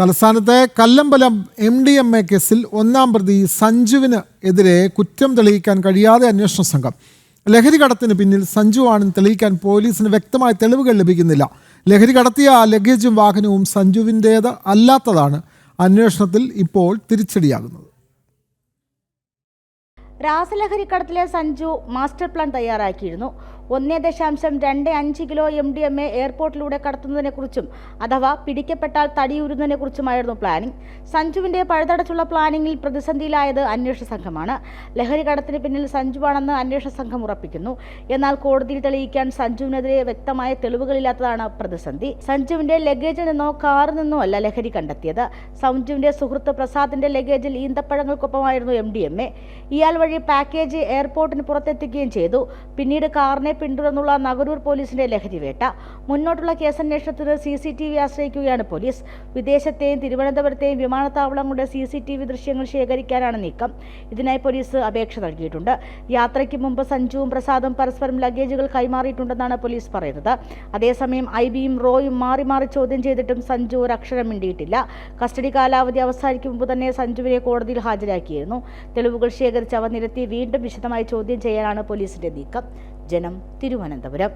തലസ്ഥാനത്തെ കല്ലമ്പലം MDMA കേസിൽ ഒന്നാം പ്രതി സഞ്ജുവിന് എതിരെ കുറ്റം തെളിയിക്കാൻ കഴിയാതെ അന്വേഷണ സംഘം. ലഹരി കടത്തിന് പിന്നിൽ സഞ്ജു ആണെന്ന് തെളിയിക്കാൻ പോലീസിന് വ്യക്തമായ തെളിവുകൾ ലഭിക്കുന്നില്ല. ലഹരി കടത്തിയ ലഗേജും വാഹനവും സഞ്ജുവിൻ്റേത് അല്ലാത്തതാണ് അന്വേഷണത്തിൽ ഇപ്പോൾ തിരിച്ചടിയാകുന്നത്. രാസലഹരി കടത്തിലെ സഞ്ജു മാസ്റ്റർ പ്ലാൻ തയ്യാറാക്കിയിരുന്നു. 1.25 കിലോ MDMA എയർപോർട്ടിലൂടെ കടത്തുന്നതിനെക്കുറിച്ചും അഥവാ പിടിക്കപ്പെട്ടാൽ തടിയൂരുന്നതിനെക്കുറിച്ചുമായിരുന്നു പ്ലാനിംഗ്. സഞ്ജുവിന്റെ പഴുതടച്ചുള്ള പ്ലാനിങ്ങിൽ പ്രതിസന്ധിയിലായത് അന്വേഷണ സംഘമാണ്. ലഹരി കടത്തിന് പിന്നിൽ സഞ്ജുവാണെന്ന് അന്വേഷണ സംഘം ഉറപ്പിക്കുന്നു. എന്നാൽ കോടതിയിൽ തെളിയിക്കാൻ സഞ്ജുവിനെതിരെ വ്യക്തമായ തെളിവുകളില്ലാത്തതാണ് പ്രതിസന്ധി. സഞ്ജുവിന്റെ ലഗേജിൽ നിന്നോ കാറിൽ നിന്നോ അല്ല ലഹരി കണ്ടെത്തിയത്. സഞ്ജുവിന്റെ സുഹൃത്ത് പ്രസാദിന്റെ ലഗേജിൽ ഈന്തപ്പഴങ്ങൾക്കൊപ്പമായിരുന്നു MDMA. ഇയാൾ വഴി പാക്കേജ് എയർപോർട്ടിന് പുറത്തെത്തിക്കുകയും ചെയ്തു. പിന്നീട് കാറിനെ പിന്തുടർന്നുള്ള നഗരൂർ പോലീസിന്റെ ലഹരിവേട്ട. മുന്നോട്ടുള്ള കേസന്വേഷണത്തിന് CCTV ആശ്രയിക്കുകയാണ് പോലീസ്. വിദേശത്തെയും തിരുവനന്തപുരത്തെയും വിമാനത്താവളങ്ങളുടെ CCTV ദൃശ്യങ്ങൾ ശേഖരിക്കാനാണ് നീക്കം. ഇതിനായി പോലീസ് അപേക്ഷ നൽകിയിട്ടുണ്ട്. യാത്രയ്ക്ക് മുമ്പ് സഞ്ജുവും പ്രസാദും പരസ്പരം ലഗേജുകൾ കൈമാറിയിട്ടുണ്ടെന്നാണ് പോലീസ് പറയുന്നത്. അതേസമയം IBയും റോയും മാറി മാറി ചോദ്യം ചെയ്തിട്ടും സഞ്ജു ഒരക്ഷരം മിണ്ടിയിട്ടില്ല. കസ്റ്റഡി കാലാവധി അവസാനിക്കും മുമ്പ് തന്നെ സഞ്ജുവിനെ കോടതിയിൽ ഹാജരാക്കിയിരുന്നു. തെളിവുകൾ ശേഖരിച്ച് അവ നിരത്തി വീണ്ടും വിശദമായി ചോദ്യം ചെയ്യാനാണ് പോലീസിന്റെ നീക്കം. ജനം, തിരുവനന്തപുരം.